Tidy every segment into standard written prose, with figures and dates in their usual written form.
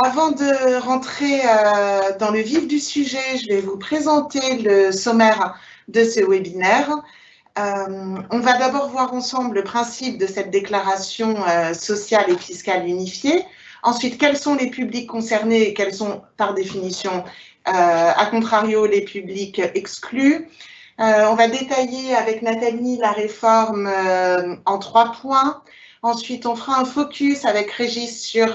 Avant de rentrer dans le vif du sujet, je vais vous présenter le sommaire de ce webinaire. On va d'abord voir ensemble le principe de cette déclaration sociale et fiscale unifiée. Ensuite, quels sont les publics concernés et quels sont, par définition, à contrario, les publics exclus. On va détailler avec Nathalie la réforme en 3 points. Ensuite, on fera un focus avec Régis sur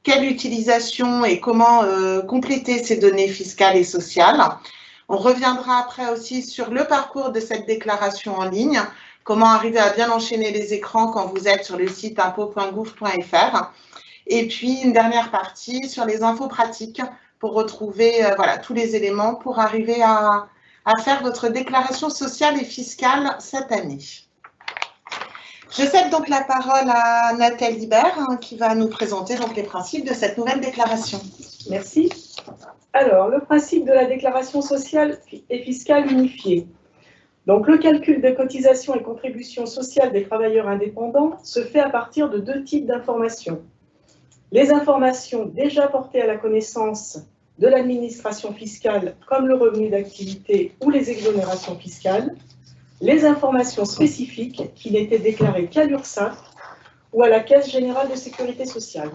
quelle utilisation et comment compléter ces données fiscales et sociales. On reviendra après aussi sur le parcours de cette déclaration en ligne, comment arriver à bien enchaîner les écrans quand vous êtes sur le site impôt.gouv.fr. Et puis, une dernière partie sur les infos pratiques pour retrouver voilà, tous les éléments pour arriver à faire votre déclaration sociale et fiscale cette année. Je cède donc la parole à Nathalie Baird qui va nous présenter donc les principes de cette nouvelle déclaration. Merci. Alors, le principe de la déclaration sociale et fiscale unifiée. Donc, le calcul des cotisations et contributions sociales des travailleurs indépendants se fait à partir de 2 types d'informations. Les informations déjà portées à la connaissance de l'administration fiscale, comme le revenu d'activité ou les exonérations fiscales, les informations spécifiques qui n'étaient déclarées qu'à l'URSSAF ou à la Caisse générale de sécurité sociale.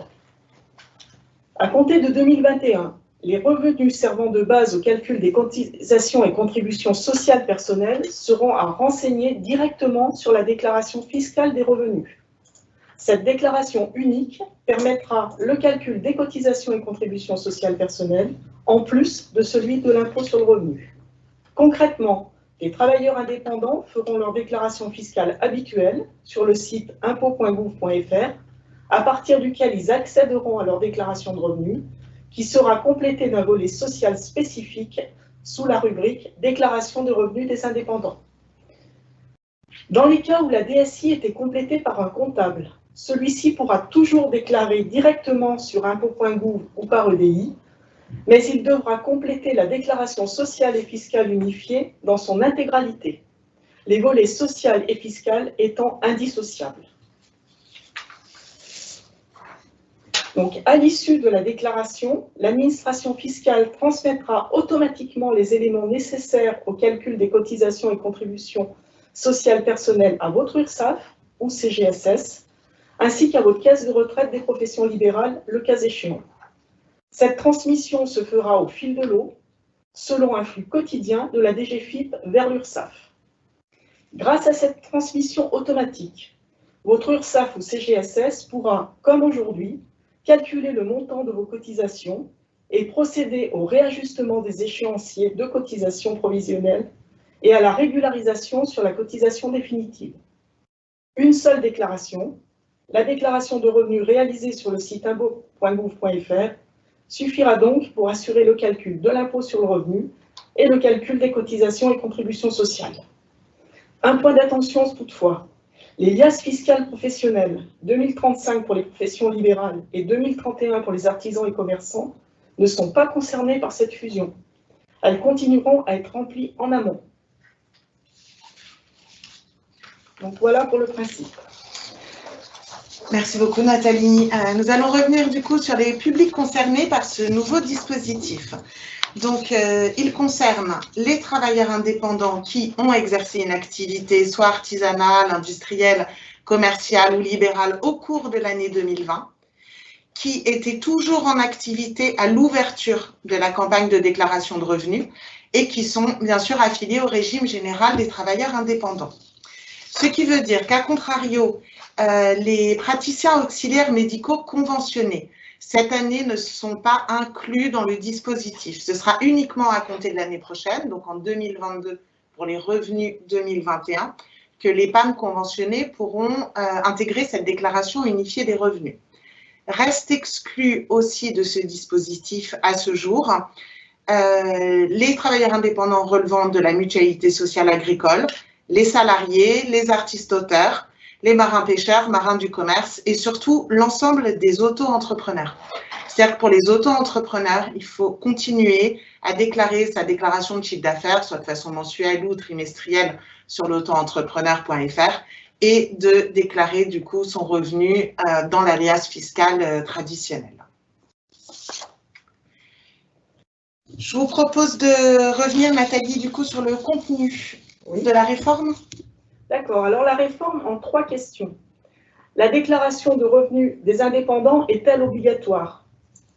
À compter de 2021, les revenus servant de base au calcul des cotisations et contributions sociales personnelles seront à renseigner directement sur la déclaration fiscale des revenus. Cette déclaration unique permettra le calcul des cotisations et contributions sociales personnelles en plus de celui de l'impôt sur le revenu. Concrètement, les travailleurs indépendants feront leur déclaration fiscale habituelle sur le site impôt.gouv.fr, à partir duquel ils accéderont à leur déclaration de revenus, qui sera complétée d'un volet social spécifique sous la rubrique « Déclaration de revenus des indépendants ». Dans les cas où la DSI était complétée par un comptable, celui-ci pourra toujours déclarer directement sur impôt.gouv ou par EDI, mais il devra compléter la déclaration sociale et fiscale unifiée dans son intégralité, les volets social et fiscal étant indissociables. Donc, à l'issue de la déclaration, l'administration fiscale transmettra automatiquement les éléments nécessaires au calcul des cotisations et contributions sociales personnelles à votre URSSAF ou CGSS, ainsi qu'à votre caisse de retraite des professions libérales, le cas échéant. Cette transmission se fera au fil de l'eau, selon un flux quotidien de la DGFiP vers l'URSSAF. Grâce à cette transmission automatique, votre URSSAF ou CGSS pourra, comme aujourd'hui, calculer le montant de vos cotisations et procéder au réajustement des échéanciers de cotisation provisionnelle et à la régularisation sur la cotisation définitive. Une seule déclaration, la déclaration de revenus réalisée sur le site impôt.gouv.fr, suffira donc pour assurer le calcul de l'impôt sur le revenu et le calcul des cotisations et contributions sociales. Un point d'attention toutefois, les liasses fiscales professionnelles 2035 pour les professions libérales et 2031 pour les artisans et commerçants ne sont pas concernées par cette fusion. Elles continueront à être remplies en amont. Donc voilà pour le principe. Merci beaucoup Nathalie. Nous allons revenir du coup sur les publics concernés par ce nouveau dispositif. Donc, il concerne les travailleurs indépendants qui ont exercé une activité soit artisanale, industrielle, commerciale ou libérale au cours de l'année 2020, qui étaient toujours en activité à l'ouverture de la campagne de déclaration de revenus et qui sont bien sûr affiliés au régime général des travailleurs indépendants. Ce qui veut dire qu'à contrario, les praticiens auxiliaires médicaux conventionnés, cette année, ne sont pas inclus dans le dispositif. Ce sera uniquement à compter de l'année prochaine, donc en 2022 pour les revenus 2021, que les PAM conventionnés pourront intégrer cette déclaration unifiée des revenus. Reste exclu aussi de ce dispositif à ce jour les travailleurs indépendants relevant de la mutualité sociale agricole, les salariés, les artistes-auteurs, les marins-pêcheurs, marins du commerce et surtout l'ensemble des auto-entrepreneurs. C'est-à-dire que pour les auto-entrepreneurs, il faut continuer à déclarer sa déclaration de chiffre d'affaires, soit de façon mensuelle ou trimestrielle sur l'auto-entrepreneur.fr et de déclarer du coup son revenu dans l'alias fiscal traditionnel. Je vous propose de revenir, Nathalie, du coup, sur le contenu de la réforme. D'accord. Alors, la réforme en 3 questions. La déclaration de revenus des indépendants est-elle obligatoire?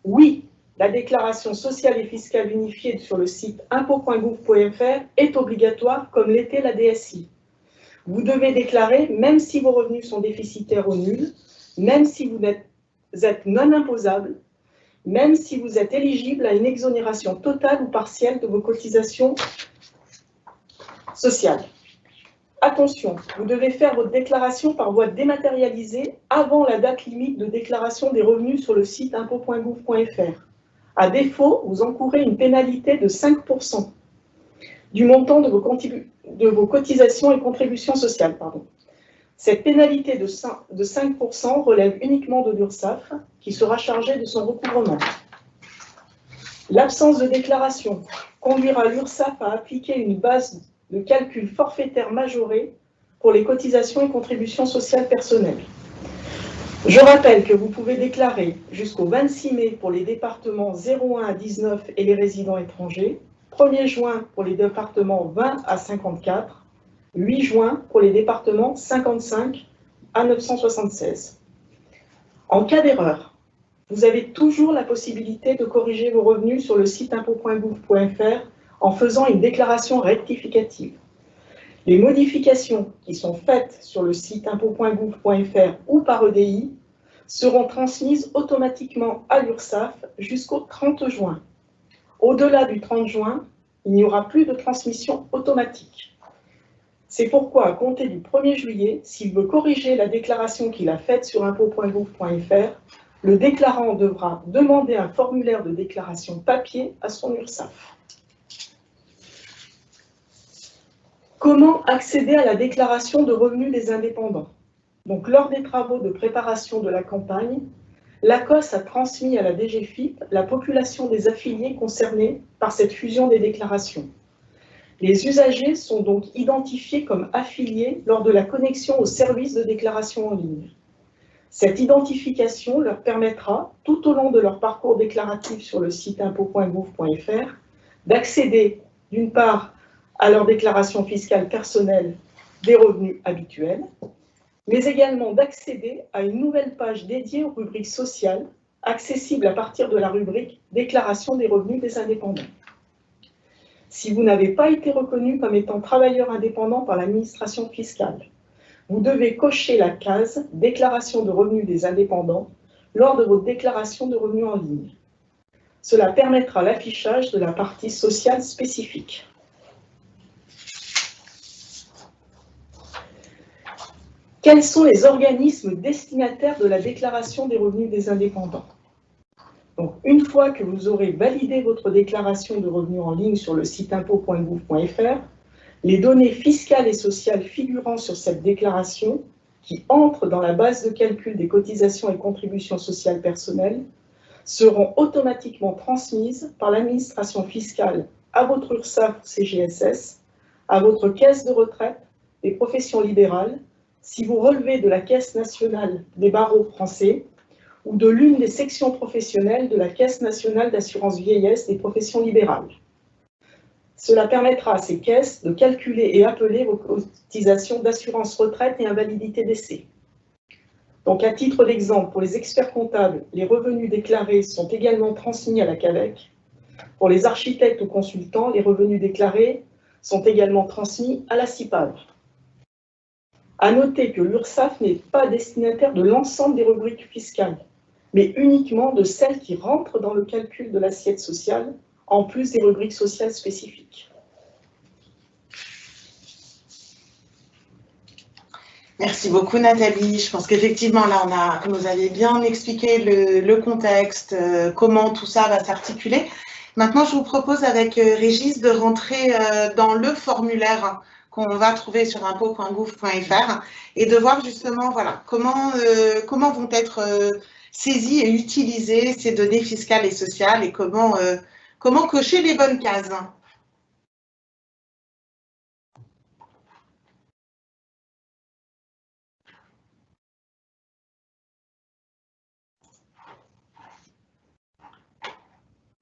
Oui, la déclaration sociale et fiscale unifiée sur le site impôts.gouv.fr est obligatoire, comme l'était la DSI. Vous devez déclarer, même si vos revenus sont déficitaires ou nuls, même si vous êtes non imposable, même si vous êtes éligible à une exonération totale ou partielle de vos cotisations sociales. Attention, vous devez faire votre déclaration par voie dématérialisée avant la date limite de déclaration des revenus sur le site impôts.gouv.fr. À défaut, vous encourez une pénalité de 5% du montant de vos cotisations et contributions sociales. Cette pénalité de 5% relève uniquement de l'URSSAF, qui sera chargée de son recouvrement. L'absence de déclaration conduira l'URSSAF à appliquer une base de calcul forfaitaire majorée pour les cotisations et contributions sociales personnelles. Je rappelle que vous pouvez déclarer jusqu'au 26 mai pour les départements 01 à 19 et les résidents étrangers, 1er juin pour les départements 20 à 54, 8 juin pour les départements 55 à 976. En cas d'erreur, vous avez toujours la possibilité de corriger vos revenus sur le site impôts.gouv.fr en faisant une déclaration rectificative. Les modifications qui sont faites sur le site impôts.gouv.fr ou par EDI seront transmises automatiquement à l'URSSAF jusqu'au 30 juin. Au-delà du 30 juin, il n'y aura plus de transmission automatique. C'est pourquoi, à compter du 1er juillet, s'il veut corriger la déclaration qu'il a faite sur impôts.gouv.fr, le déclarant devra demander un formulaire de déclaration papier à son URSSAF. Comment accéder à la déclaration de revenus des indépendants? Donc, lors des travaux de préparation de la campagne, l'ACOS a transmis à la DGFiP la population des affiliés concernés par cette fusion des déclarations. Les usagers sont donc identifiés comme affiliés lors de la connexion au service de déclaration en ligne. Cette identification leur permettra, tout au long de leur parcours déclaratif sur le site impôts.gouv.fr, d'accéder d'une part à leur déclaration fiscale personnelle des revenus habituels, mais également d'accéder à une nouvelle page dédiée aux rubriques sociales, accessible à partir de la rubrique « Déclaration des revenus des indépendants ». Si vous n'avez pas été reconnu comme étant travailleur indépendant par l'administration fiscale, vous devez cocher la case « Déclaration de revenus des indépendants » lors de votre déclaration de revenus en ligne. Cela permettra l'affichage de la partie sociale spécifique. Quels sont les organismes destinataires de la déclaration des revenus des indépendants? Donc, une fois que vous aurez validé votre déclaration de revenus en ligne sur le site impôts.gouv.fr, les données fiscales et sociales figurant sur cette déclaration, qui entrent dans la base de calcul des cotisations et contributions sociales personnelles, seront automatiquement transmises par l'administration fiscale à votre URSSAF CGSS, à votre caisse de retraite des professions libérales, si vous relevez de la Caisse nationale des barreaux français ou de l'une des sections professionnelles de la Caisse nationale d'assurance vieillesse des professions libérales. Cela permettra à ces caisses de calculer et appeler vos cotisations d'assurance retraite et invalidité décès. Donc, à titre d'exemple, pour les experts comptables, les revenus déclarés sont également transmis à la CAVEC. Pour les architectes ou consultants, les revenus déclarés sont également transmis à la CIPAV. À noter que l'URSSAF n'est pas destinataire de l'ensemble des rubriques fiscales, mais uniquement de celles qui rentrent dans le calcul de l'assiette sociale, en plus des rubriques sociales spécifiques. Merci beaucoup, Nathalie. Je pense qu'effectivement, là, vous nous avez bien expliqué le contexte, comment tout ça va s'articuler. Maintenant, je vous propose avec Régis de rentrer dans le formulaire qu'on va trouver sur impôts.gouv.fr et de voir justement voilà, comment vont être saisies et utilisées ces données fiscales et sociales et comment cocher les bonnes cases.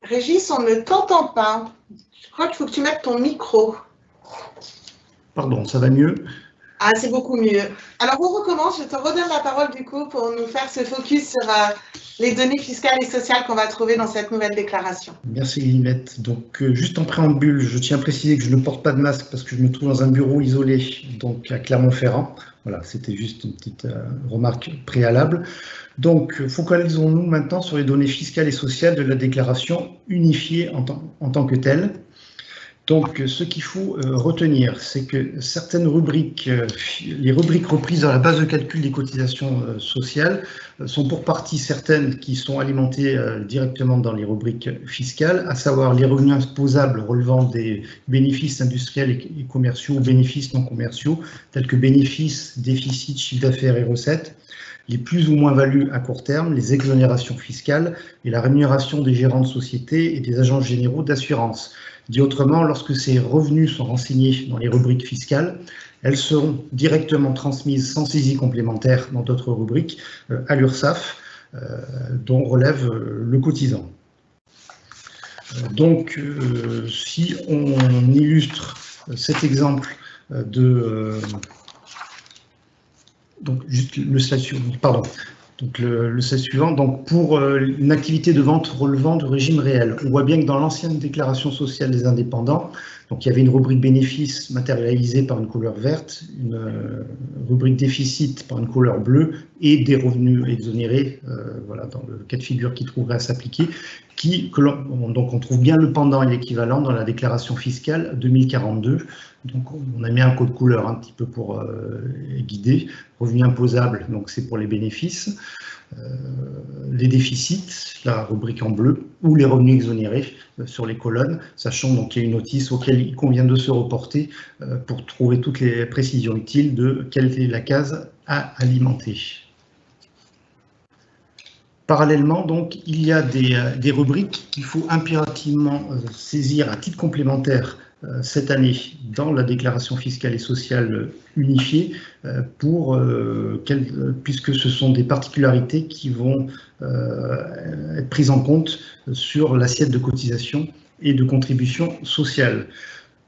Régis, on ne t'entend pas. Je crois qu'il faut que tu mettes ton micro. Pardon, ça va mieux? Ah, c'est beaucoup mieux. Alors, on recommence. Je te redonne la parole du coup pour nous faire ce focus sur les données fiscales et sociales qu'on va trouver dans cette nouvelle déclaration. Merci Elisabeth. Donc, juste en préambule, je tiens à préciser que je ne porte pas de masque parce que je me trouve dans un bureau isolé, donc à Clermont-Ferrand. Voilà, c'était juste une petite remarque préalable. Donc, focalisons-nous maintenant sur les données fiscales et sociales de la déclaration unifiée en tant que telle. Donc, ce qu'il faut retenir, c'est que certaines rubriques, les rubriques reprises dans la base de calcul des cotisations sociales, sont pour partie certaines qui sont alimentées directement dans les rubriques fiscales, à savoir les revenus imposables relevant des bénéfices industriels et commerciaux ou bénéfices non commerciaux, tels que bénéfices, déficits, chiffre d'affaires et recettes, les plus ou moins values à court terme, les exonérations fiscales et la rémunération des gérants de sociétés et des agents généraux d'assurance. Dit autrement, lorsque ces revenus sont renseignés dans les rubriques fiscales, elles seront directement transmises sans saisie complémentaire dans d'autres rubriques à l'URSSAF, dont relève le cotisant. Donc, si on illustre cet exemple donc juste le slide suivant, pardon. Donc le slide suivant, donc pour une activité de vente relevant du régime réel, on voit bien que dans l'ancienne déclaration sociale des indépendants, donc il y avait une rubrique bénéfice matérialisée par une couleur verte, une rubrique déficit par une couleur bleue et des revenus exonérés, voilà, dans le cas de figure qui trouverait à s'appliquer, donc on trouve bien le pendant et l'équivalent dans la déclaration fiscale 2042. Donc on a mis un code couleur un petit peu pour guider. Revenus imposables, donc c'est pour les bénéfices. Les déficits, la rubrique en bleu, ou les revenus exonérés sur les colonnes, sachant donc qu'il y a une notice auquel il convient de se reporter pour trouver toutes les précisions utiles de quelle est la case à alimenter. Parallèlement, donc, il y a des rubriques qu'il faut impérativement saisir à titre complémentaire cette année dans la déclaration fiscale et sociale unifiée puisque ce sont des particularités qui vont être prises en compte sur l'assiette de cotisation et de contribution sociale.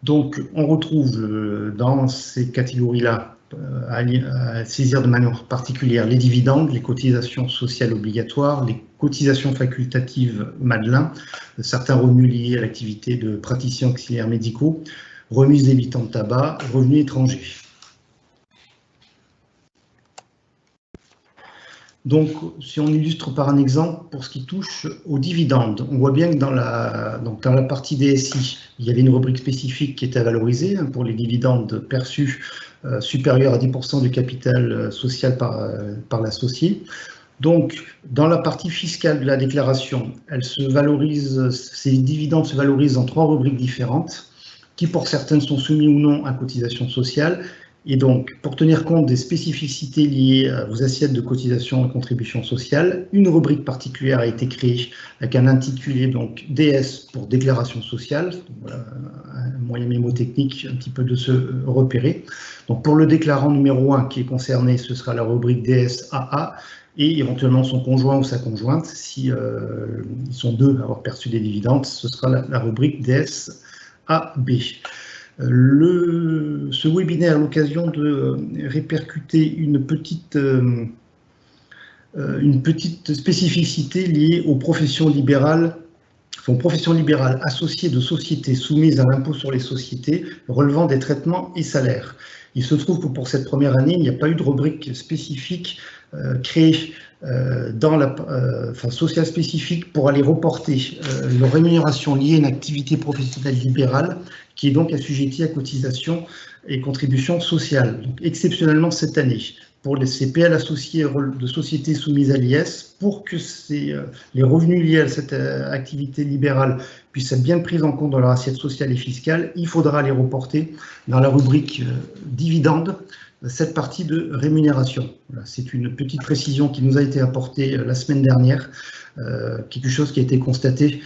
Donc, on retrouve dans ces catégories-là à saisir de manière particulière les dividendes, les cotisations sociales obligatoires, les cotisations facultatives Madelin, certains revenus liés à l'activité de praticiens auxiliaires médicaux, remises évitant de tabac, revenus étrangers. Donc, si on illustre par un exemple, pour ce qui touche aux dividendes, on voit bien que dans la partie DSI, il y avait une rubrique spécifique qui était valorisée pour les dividendes perçus supérieurs à 10% du capital social par l'associé. Donc, dans la partie fiscale de la déclaration, ces dividendes se valorisent en 3 rubriques différentes, qui pour certaines sont soumis ou non à cotisation sociale. Et donc, pour tenir compte des spécificités liées aux assiettes de cotisation et contribution sociale, une rubrique particulière a été créée avec un intitulé donc DS pour déclaration sociale, voilà, un moyen mémotechnique un petit peu de se repérer. Donc, pour le déclarant numéro 1 qui est concerné, ce sera la rubrique DSAA et éventuellement son conjoint ou sa conjointe. Si ils sont 2 à avoir perçu des dividendes, ce sera la rubrique DSAB. Ce webinaire a l'occasion de répercuter une petite spécificité liée aux professions libérales, associées de sociétés soumises à l'impôt sur les sociétés relevant des traitements et salaires. Il se trouve que pour cette première année, il n'y a pas eu de rubrique spécifique créée sociale spécifique pour aller reporter leur rémunération liée à une activité professionnelle libérale qui est donc assujettie à cotisation et contribution sociale. Donc, exceptionnellement cette année, pour ces PL associés de sociétés soumises à l'IS, pour que les revenus liés à cette activité libérale puissent être bien pris en compte dans leur assiette sociale et fiscale, il faudra les reporter dans la rubrique dividendes, cette partie de rémunération. Voilà, c'est une petite précision qui nous a été apportée la semaine dernière, quelque chose qui a été constaté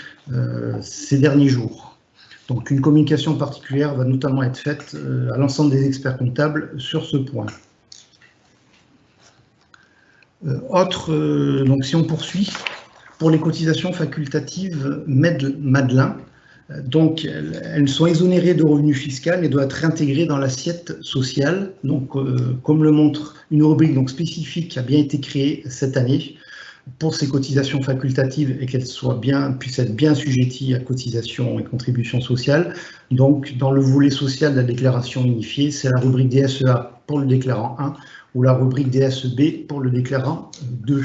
ces derniers jours. Donc une communication particulière va notamment être faite à l'ensemble des experts comptables sur ce point. Donc si on poursuit, pour les cotisations facultatives Madelin. Donc, elles sont exonérées de revenus fiscaux et doivent être réintégrées dans l'assiette sociale. Donc, comme le montre une rubrique donc, spécifique qui a bien été créée cette année pour ces cotisations facultatives et qu'elles puissent être bien assujetties à cotisations et contributions sociales. Donc, dans le volet social de la déclaration unifiée, c'est la rubrique DSEA pour le déclarant 1 ou la rubrique DSEB pour le déclarant 2.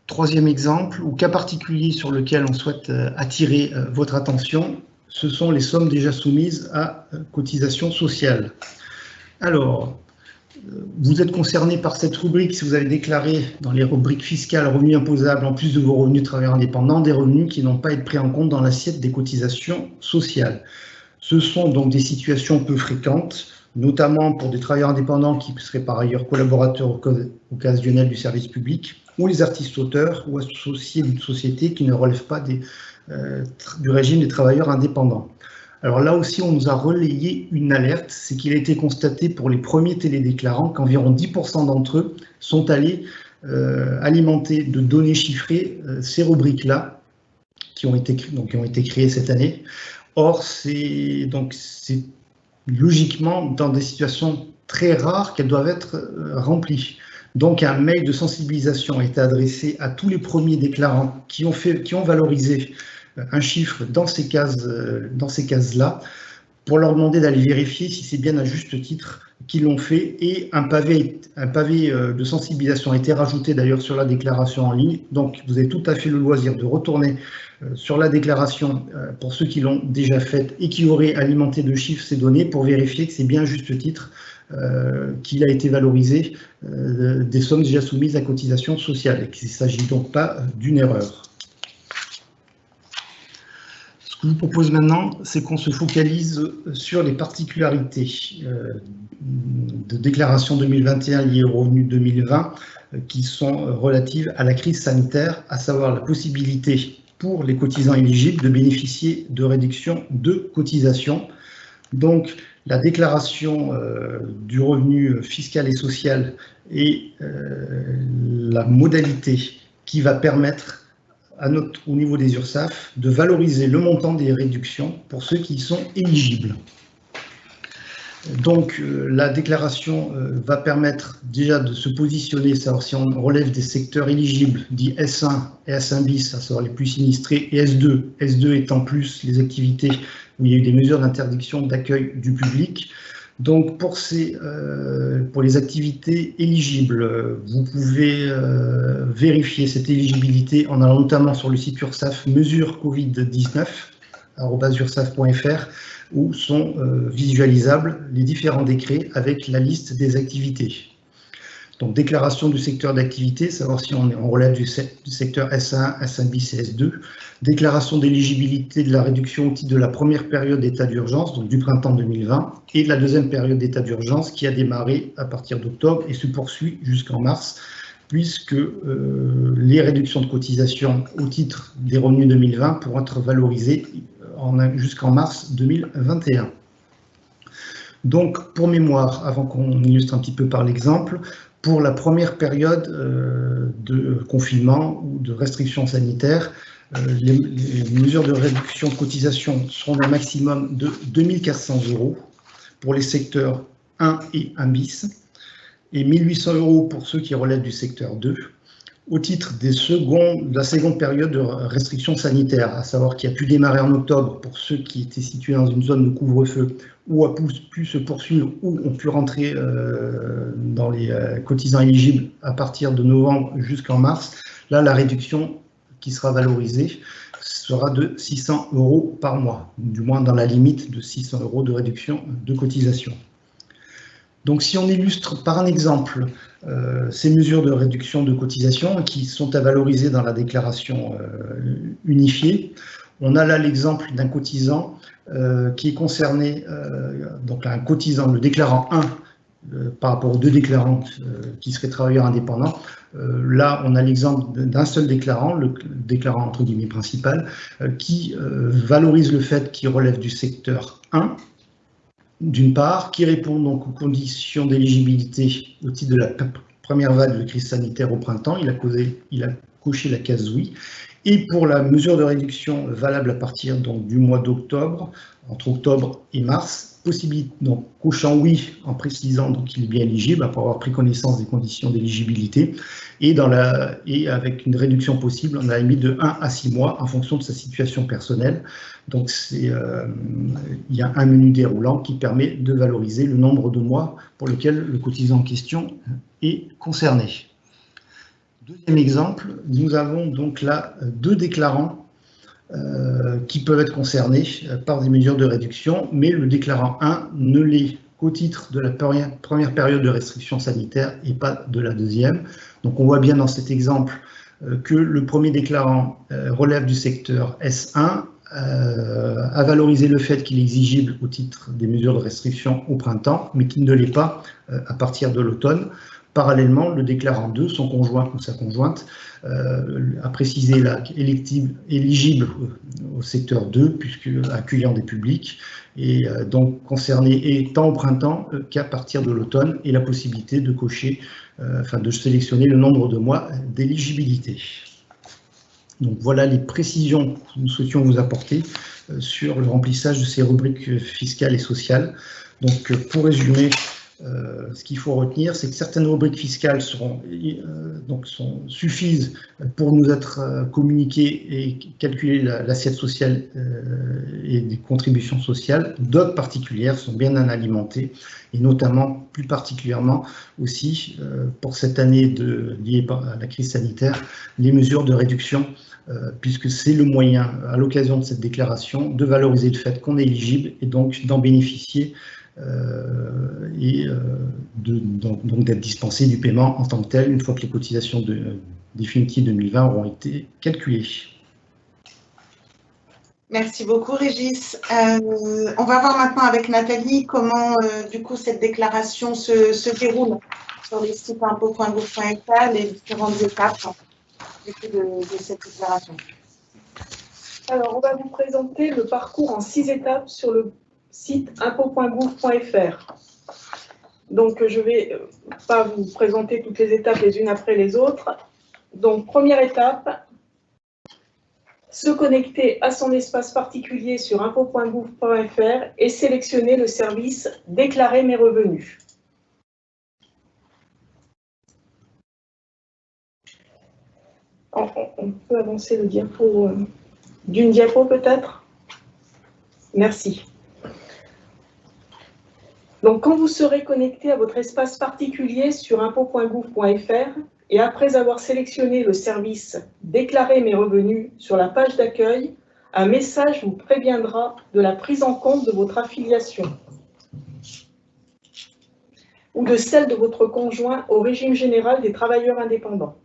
Troisième exemple, ou cas particulier sur lequel on souhaite attirer votre attention, ce sont les sommes déjà soumises à cotisation sociale. Alors, vous êtes concerné par cette rubrique si vous avez déclaré dans les rubriques fiscales revenus imposables, en plus de vos revenus de travailleurs indépendants, des revenus qui n'ont pas été pris en compte dans l'assiette des cotisations sociales. Ce sont donc des situations peu fréquentes, notamment pour des travailleurs indépendants qui seraient par ailleurs collaborateurs occasionnels du service public, ou les artistes-auteurs ou associés d'une société qui ne relèvent pas du régime des travailleurs indépendants. Alors là aussi, on nous a relayé une alerte, c'est qu'il a été constaté pour les premiers télédéclarants qu'environ 10% d'entre eux sont allés alimenter de données chiffrées ces rubriques-là qui ont été créées cette année. Or, c'est logiquement dans des situations très rares qu'elles doivent être remplies. Donc, un mail de sensibilisation a été adressé à tous les premiers déclarants qui ont valorisé un chiffre dans ces cases-là, pour leur demander d'aller vérifier si c'est bien à juste titre qu'ils l'ont fait. Et un pavé de sensibilisation a été rajouté d'ailleurs sur la déclaration en ligne. Donc, vous avez tout à fait le loisir de retourner sur la déclaration pour ceux qui l'ont déjà faite et qui auraient alimenté de chiffres ces données pour vérifier que c'est bien à juste titre qu'il a été valorisé des sommes déjà soumises à cotisation sociale et qu'il ne s'agit donc pas d'une erreur. Ce que je vous propose maintenant, c'est qu'on se focalise sur les particularités de déclaration 2021 liées aux revenus 2020 qui sont relatives à la crise sanitaire, à savoir la possibilité pour les cotisants éligibles de bénéficier de réductions de cotisations. Donc, la déclaration du revenu fiscal et social est la modalité qui va permettre au niveau des URSSAF de valoriser le montant des réductions pour ceux qui y sont éligibles. Donc, la déclaration va permettre déjà de se positionner, savoir si on relève des secteurs éligibles, dits S1 et S1 bis, à savoir les plus sinistrés, et S2, S2 étant plus les activités où il y a eu des mesures d'interdiction d'accueil du public. Donc, pour les activités éligibles, vous pouvez vérifier cette éligibilité en allant notamment sur le site URSSAF mesures covid-19@ursaf.fr où sont visualisables les différents décrets avec la liste des activités. Donc, déclaration du secteur d'activité, savoir si on relève du secteur S1, S1 bis et S2. Déclaration d'éligibilité de la réduction au titre de la première période d'état d'urgence, donc du printemps 2020, et de la deuxième période d'état d'urgence qui a démarré à partir d'octobre et se poursuit jusqu'en mars, puisque les réductions de cotisation au titre des revenus 2020 pourront être valorisées jusqu'en mars 2021. Donc, pour mémoire, avant qu'on illustre un petit peu par l'exemple, pour la première période de confinement ou de restrictions sanitaires, les mesures de réduction de cotisation seront d'un maximum de 2 400 € pour les secteurs 1 et 1 bis et 1 800 € pour ceux qui relèvent du secteur 2 au titre de la seconde période de restriction sanitaire, à savoir qui a pu démarrer en octobre pour ceux qui étaient situés dans une zone de couvre-feu ou a pu se poursuivre ou ont pu rentrer dans les cotisants éligibles à partir de novembre jusqu'en mars. Là, la réduction qui sera valorisée sera de 600 € par mois, du moins dans la limite de 600 € de réduction de cotisation. Donc, si on illustre par un exemple ces mesures de réduction de cotisation qui sont à valoriser dans la déclaration unifiée, on a là l'exemple d'un cotisant qui est concerné, donc un cotisant, le déclarant 1, par rapport aux deux déclarants qui seraient travailleurs indépendants. Là, on a l'exemple d'un seul déclarant, le déclarant entre guillemets principal, qui valorise le fait qu'il relève du secteur 1, d'une part, qui répond donc aux conditions d'éligibilité au titre de la première vague de crise sanitaire au printemps, il a coché la case oui. Et pour la mesure de réduction valable à partir donc, du mois d'octobre, entre octobre et mars, possibilité, donc cochant oui en précisant qu'il est bien éligible après avoir pris connaissance des conditions d'éligibilité et avec une réduction possible, on a mis de 1 à 6 mois en fonction de sa situation personnelle. Donc il y a un menu déroulant qui permet de valoriser le nombre de mois pour lequel le cotisant en question est concerné. Deuxième exemple, nous avons donc là 2 déclarants qui peuvent être concernés par des mesures de réduction, mais le déclarant 1 ne l'est qu'au titre de la première période de restriction sanitaire et pas de la deuxième. Donc on voit bien dans cet exemple que le premier déclarant relève du secteur S1, a valorisé le fait qu'il est exigible au titre des mesures de restriction au printemps, mais qu'il ne l'est pas à partir de l'automne. Parallèlement, le déclarant 2, son conjoint ou sa conjointe, a précisé éligible au secteur 2, puisque accueillant des publics, et donc concerné tant au printemps qu'à partir de l'automne, et la possibilité de cocher, de sélectionner le nombre de mois d'éligibilité. Donc voilà les précisions que nous souhaitions vous apporter sur le remplissage de ces rubriques fiscales et sociales. Donc pour résumer, ce qu'il faut retenir, c'est que certaines rubriques fiscales suffisent pour nous être communiquées et calculer l'assiette sociale et des contributions sociales. D'autres particulières sont bien alimentées, et notamment, plus particulièrement aussi, pour cette année liée à la crise sanitaire, les mesures de réduction, puisque c'est le moyen, à l'occasion de cette déclaration, de valoriser le fait qu'on est éligible et donc d'en bénéficier donc d'être dispensé du paiement en tant que tel, une fois que les cotisations définitives 2020 auront été calculées. Merci beaucoup, Régis. On va voir maintenant avec Nathalie comment, du coup, cette déclaration se déroule sur les sites impôts.gouv.fr, les différentes étapes de cette déclaration. Alors, on va vous présenter le parcours en 6 étapes sur le site impôts.gouv.fr. Donc, je ne vais pas vous présenter toutes les étapes les unes après les autres. Donc, première étape, se connecter à son espace particulier sur impôts.gouv.fr et sélectionner le service « Déclarer mes revenus ». On peut avancer le diapo d'une diapo peut-être? Merci. Donc, quand vous serez connecté à votre espace particulier sur impôts.gouv.fr et après avoir sélectionné le service « Déclarer mes revenus » sur la page d'accueil, un message vous préviendra de la prise en compte de votre affiliation ou de celle de votre conjoint au régime général des travailleurs indépendants.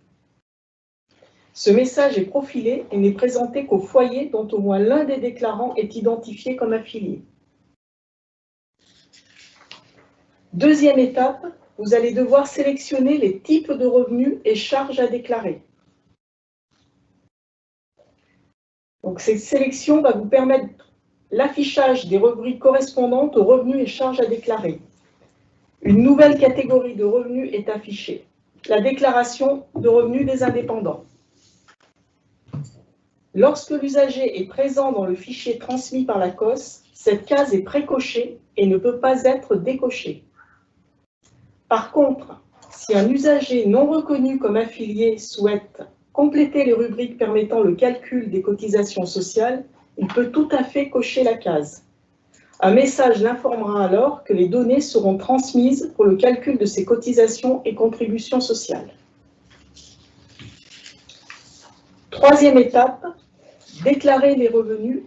Ce message est profilé et n'est présenté qu'au foyer dont au moins l'un des déclarants est identifié comme affilié. Deuxième étape, vous allez devoir sélectionner les types de revenus et charges à déclarer. Donc, cette sélection va vous permettre l'affichage des rubriques correspondantes aux revenus et charges à déclarer. Une nouvelle catégorie de revenus est affichée, la déclaration de revenus des indépendants. Lorsque l'usager est présent dans le fichier transmis par la COS, cette case est précochée et ne peut pas être décochée. Par contre, si un usager non reconnu comme affilié souhaite compléter les rubriques permettant le calcul des cotisations sociales, il peut tout à fait cocher la case. Un message l'informera alors que les données seront transmises pour le calcul de ses cotisations et contributions sociales. Troisième étape, déclarer les revenus,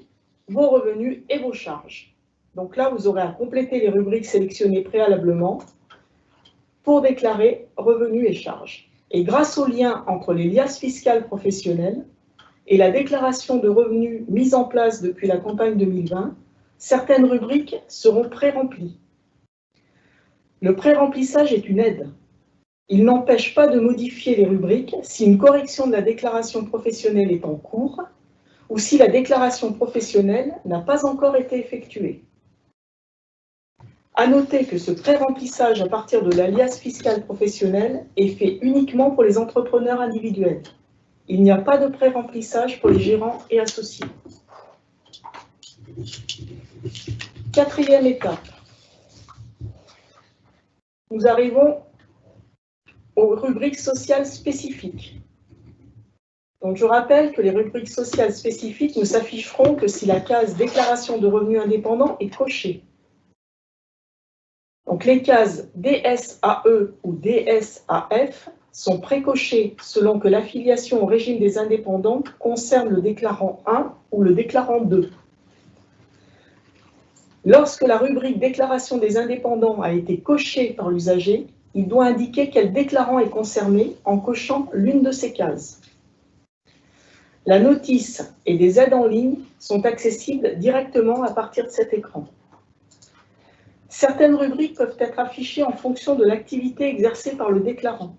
vos revenus et vos charges. Donc là, vous aurez à compléter les rubriques sélectionnées préalablement pour déclarer revenus et charges. Et grâce au lien entre les liasses fiscales professionnelles et la déclaration de revenus mise en place depuis la campagne 2020, certaines rubriques seront pré-remplies. Le pré-remplissage est une aide. Il n'empêche pas de modifier les rubriques si une correction de la déclaration professionnelle est en cours ou si la déclaration professionnelle n'a pas encore été effectuée. À noter que ce pré-remplissage à partir de l'alias fiscal professionnel est fait uniquement pour les entrepreneurs individuels. Il n'y a pas de pré-remplissage pour les gérants et associés. Quatrième étape. Nous arrivons aux rubriques sociales spécifiques. Donc, je rappelle que les rubriques sociales spécifiques ne s'afficheront que si la case déclaration de revenus indépendants est cochée. Donc, les cases DSAE ou DSAF sont précochées selon que l'affiliation au régime des indépendants concerne le déclarant 1 ou le déclarant 2. Lorsque la rubrique déclaration des indépendants a été cochée par l'usager, il doit indiquer quel déclarant est concerné en cochant l'une de ces cases. La notice et des aides en ligne sont accessibles directement à partir de cet écran. Certaines rubriques peuvent être affichées en fonction de l'activité exercée par le déclarant.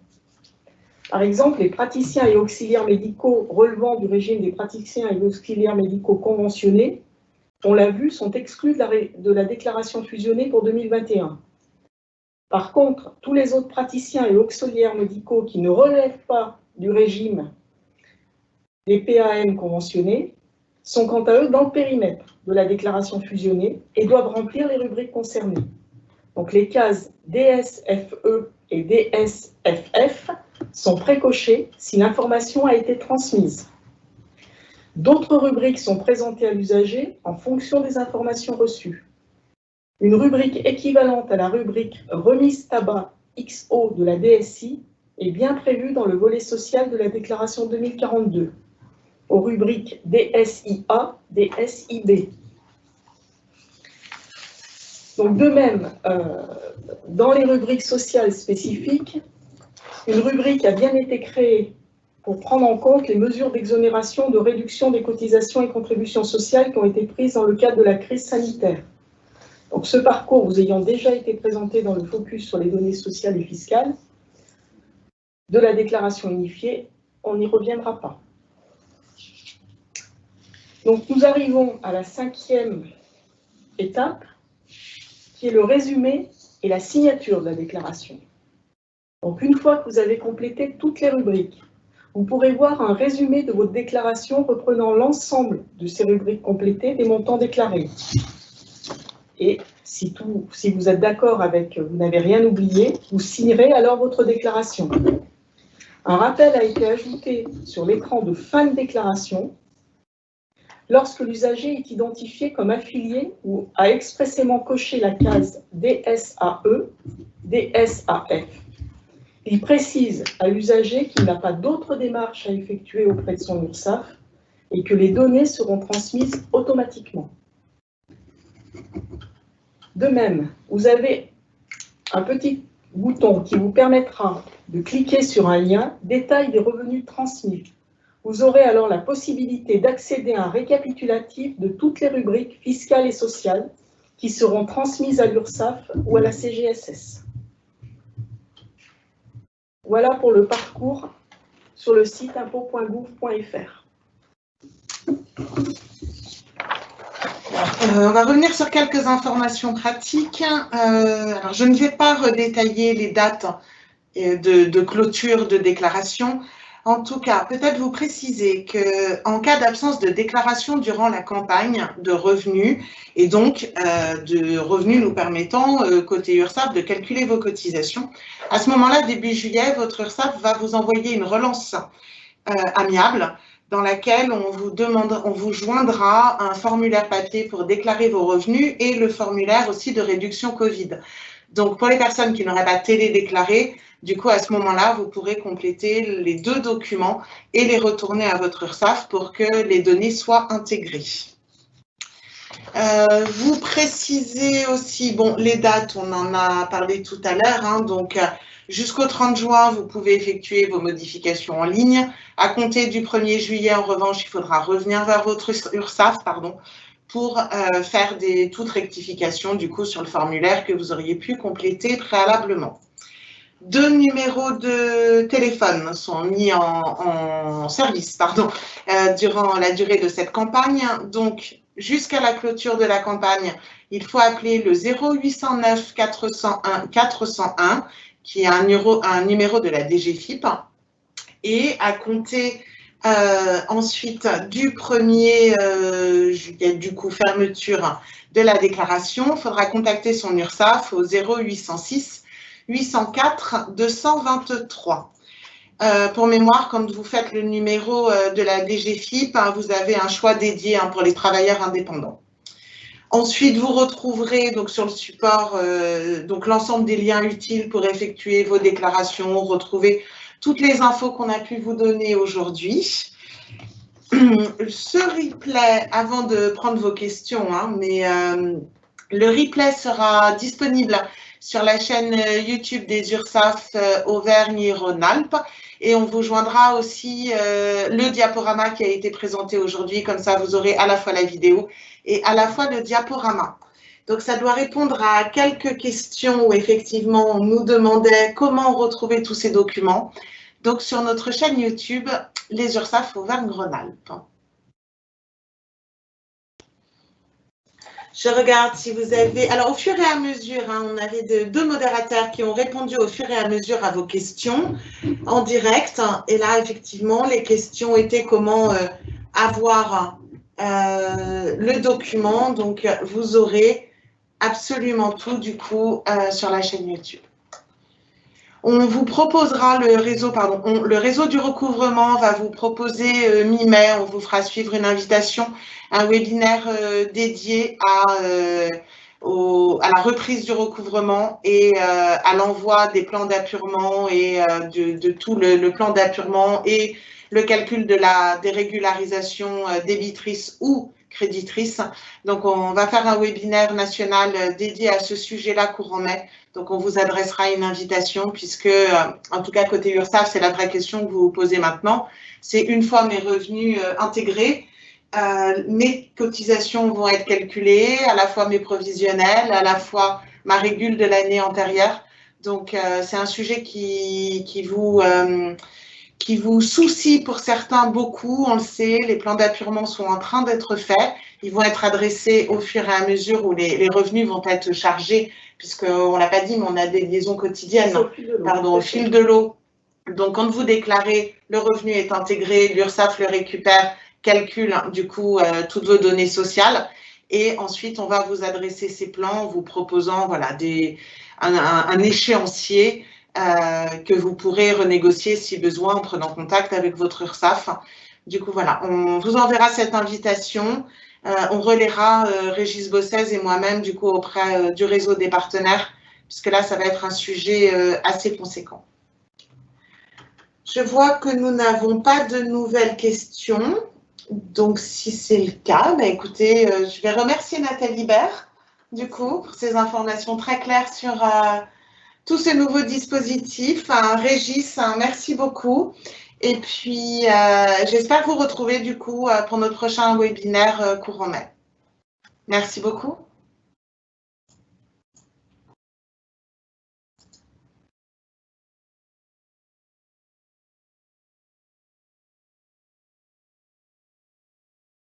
Par exemple, les praticiens et auxiliaires médicaux relevant du régime des praticiens et auxiliaires médicaux conventionnés, on l'a vu, sont exclus de la déclaration fusionnée pour 2021. Par contre, tous les autres praticiens et auxiliaires médicaux qui ne relèvent pas du régime des PAM conventionnés sont quant à eux dans le périmètre de la déclaration fusionnée et doivent remplir les rubriques concernées. Donc les cases DSFE et DSFF sont précochées si l'information a été transmise. D'autres rubriques sont présentées à l'usager en fonction des informations reçues. Une rubrique équivalente à la rubrique remise tabac XO de la DSI est bien prévue dans le volet social de la déclaration 2042, aux rubriques DSIA, DSIB. Donc de même, dans les rubriques sociales spécifiques, une rubrique a bien été créée pour prendre en compte les mesures d'exonération, de réduction des cotisations et contributions sociales qui ont été prises dans le cadre de la crise sanitaire. Donc ce parcours vous ayant déjà été présenté dans le focus sur les données sociales et fiscales de la déclaration unifiée, on n'y reviendra pas. Donc nous arrivons à la 5e étape, qui est le résumé et la signature de la déclaration. Donc une fois que vous avez complété toutes les rubriques, vous pourrez voir un résumé de votre déclaration reprenant l'ensemble de ces rubriques complétées des montants déclarés. Et si vous êtes d'accord avec vous n'avez rien oublié, vous signerez alors votre déclaration. Un rappel a été ajouté sur l'écran de fin de déclaration lorsque l'usager est identifié comme affilié ou a expressément coché la case DSAE, DSAF. Il précise à l'usager qu'il n'a pas d'autres démarches à effectuer auprès de son URSSAF et que les données seront transmises automatiquement. De même, vous avez un petit bouton qui vous permettra de cliquer sur un lien « Détail des revenus transmis ». Vous aurez alors la possibilité d'accéder à un récapitulatif de toutes les rubriques fiscales et sociales qui seront transmises à l'URSSAF ou à la CGSS. Voilà pour le parcours sur le site impôt.gouv.fr. On va revenir sur quelques informations pratiques. Alors, je ne vais pas redétailler les dates de clôture de déclaration. En tout cas, peut-être vous préciser qu'en cas d'absence de déclaration durant la campagne de revenus, et donc de revenus nous permettant, côté URSSAF, de calculer vos cotisations, à ce moment-là, début juillet, votre URSSAF va vous envoyer une relance amiable dans laquelle on vous joindra un formulaire papier pour déclarer vos revenus et le formulaire aussi de réduction Covid. Donc, pour les personnes qui n'auraient pas télédéclaré, du coup, à ce moment-là, vous pourrez compléter les 2 documents et les retourner à votre URSSAF pour que les données soient intégrées. Vous précisez aussi, bon, les dates, on en a parlé tout à l'heure, hein, donc jusqu'au 30 juin, vous pouvez effectuer vos modifications en ligne. À compter du 1er juillet, en revanche, il faudra revenir vers votre URSSAF, pour faire toute rectification du coup sur le formulaire que vous auriez pu compléter préalablement. 2 numéros de téléphone sont mis en service durant la durée de cette campagne. Donc, jusqu'à la clôture de la campagne, il faut appeler le 0809 401 401, qui est un numéro de la DGFiP, et à compter ensuite du 1er juillet, du coup fermeture de la déclaration, il faudra contacter son URSSAF au 0806 804 223. Pour mémoire, quand vous faites le numéro de la DGFiP, vous avez un choix dédié pour les travailleurs indépendants. Ensuite, vous retrouverez donc sur le support donc l'ensemble des liens utiles pour effectuer vos déclarations, retrouver toutes les infos qu'on a pu vous donner aujourd'hui. Ce replay, avant de prendre vos questions, mais le replay sera disponible sur la chaîne YouTube des URSSAF Auvergne-Rhône-Alpes et on vous joindra aussi le diaporama qui a été présenté aujourd'hui, comme ça vous aurez à la fois la vidéo et à la fois le diaporama. Donc ça doit répondre à quelques questions où effectivement on nous demandait comment retrouver tous ces documents. Donc sur notre chaîne YouTube, les URSSAF Auvergne-Rhône-Alpes. Je regarde si vous avez… Alors, au fur et à mesure, on avait deux modérateurs qui ont répondu au fur et à mesure à vos questions en direct. Et là, effectivement, les questions étaient comment avoir le document. Donc, vous aurez absolument tout, du coup, sur la chaîne YouTube. On vous proposera le réseau du recouvrement va vous proposer mi-mai, on vous fera suivre une invitation, un webinaire dédié à la reprise du recouvrement et à l'envoi des plans d'appurement et de tout le plan d'appurement et le calcul de des régularisations débitrices ou créditrices. Donc, on va faire un webinaire national dédié à ce sujet-là courant mai. Donc, on vous adressera une invitation puisque, en tout cas, côté URSSAF, c'est la vraie question que vous vous posez maintenant. C'est une fois mes revenus intégrés, mes cotisations vont être calculées, à la fois mes provisionnels, à la fois ma régule de l'année antérieure. Donc, c'est un sujet qui vous soucie pour certains beaucoup, on le sait, les plans d'appurement sont en train d'être faits, ils vont être adressés au fur et à mesure où les revenus vont être chargés, puisqu'on ne l'a pas dit, mais on a des liaisons quotidiennes, au fil de l'eau. Donc, quand vous déclarez, le revenu est intégré, l'URSSAF le récupère, calcule du coup toutes vos données sociales, et ensuite, on va vous adresser ces plans en vous proposant voilà, un échéancier que vous pourrez renégocier si besoin en prenant contact avec votre URSSAF. Du coup, voilà, on vous enverra cette invitation. On relaiera Régis Bossez et moi-même du coup auprès du réseau des partenaires, puisque là, ça va être un sujet assez conséquent. Je vois que nous n'avons pas de nouvelles questions. Donc, si c'est le cas, écoutez, je vais remercier Nathalie Baird, du coup, pour ces informations très claires sur tous ces nouveaux dispositifs. Régis, merci beaucoup. Et puis, j'espère vous retrouver du coup pour notre prochain webinaire courant mai. Merci beaucoup.